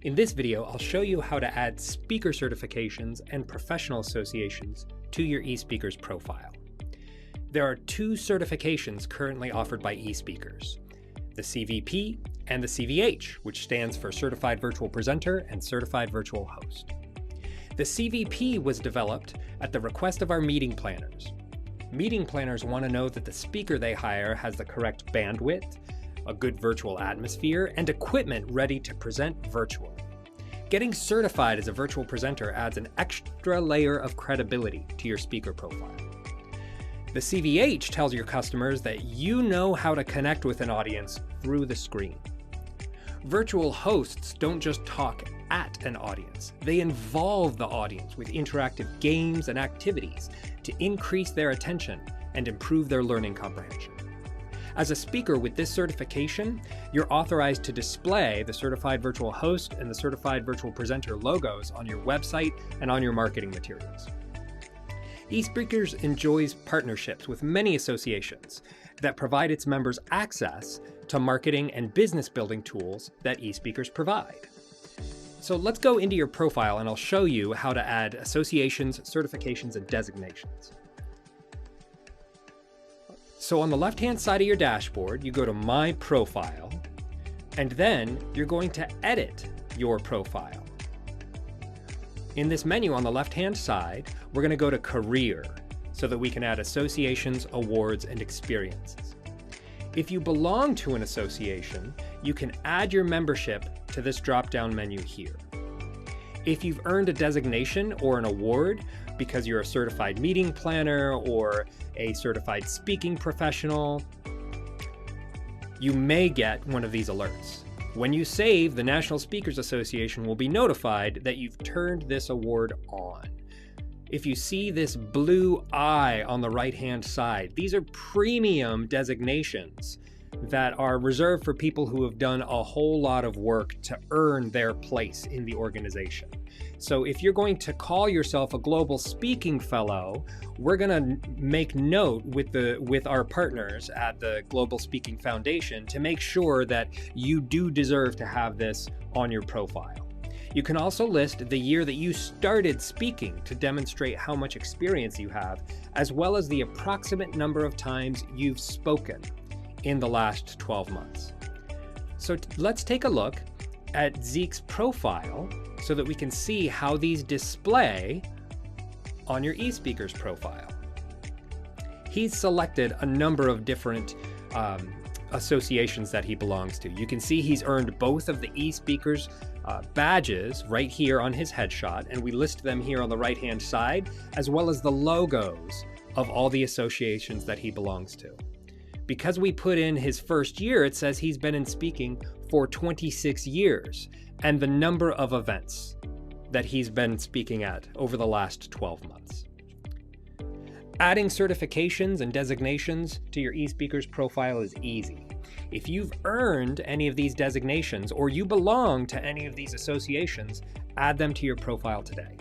In this video, I'll show you how to add speaker certifications and professional associations to your eSpeakers profile. There are two certifications currently offered by eSpeakers, the CVP and the CVH, which stands for Certified Virtual Presenter and Certified Virtual Host. The CVP was developed at the request of our meeting planners. Meeting planners want to know that the speaker they hire has the correct bandwidth, a good virtual atmosphere, and equipment ready to present virtually. Getting certified as a virtual presenter adds an extra layer of credibility to your speaker profile. The CVH tells your customers that you know how to connect with an audience through the screen. Virtual hosts don't just talk at an audience, they involve the audience with interactive games and activities to increase their attention and improve their learning comprehension. As a speaker with this certification, you're authorized to display the Certified Virtual Host and the Certified Virtual Presenter logos on your website and on your marketing materials. eSpeakers enjoys partnerships with many associations that provide its members access to marketing and business building tools that eSpeakers provide. So let's go into your profile and I'll show you how to add associations, certifications, and designations. So on the left-hand side of your dashboard, you go to My Profile, and then you're going to edit your profile. In this menu on the left-hand side, we're going to go to Career so that we can add associations, awards, and experiences. If you belong to an association, you can add your membership to this drop-down menu here. If you've earned a designation or an award because you're a certified meeting planner or a certified speaking professional, you may get one of these alerts. When you save, the National Speakers Association will be notified that you've turned this award on. If you see this blue eye on the right-hand side, these are premium designations that are reserved for people who have done a whole lot of work to earn their place in the organization. So if you're going to call yourself a Global Speaking Fellow, we're going to make note with our partners at the Global Speaking Foundation to make sure that you do deserve to have this on your profile. You can also list the year that you started speaking to demonstrate how much experience you have, as well as the approximate number of times you've spoken in the last 12 months. So let's take a look at Zeke's profile so that we can see how these display on your eSpeakers profile. He's selected a number of different associations that he belongs to. You can see he's earned both of the eSpeakers badges right here on his headshot, and we list them here on the right-hand side, as well as the logos of all the associations that he belongs to. Because we put in his first year, it says he's been in speaking for 26 years, and the number of events that he's been speaking at over the last 12 months. Adding certifications and designations to your eSpeakers profile is easy. If you've earned any of these designations or you belong to any of these associations, add them to your profile today.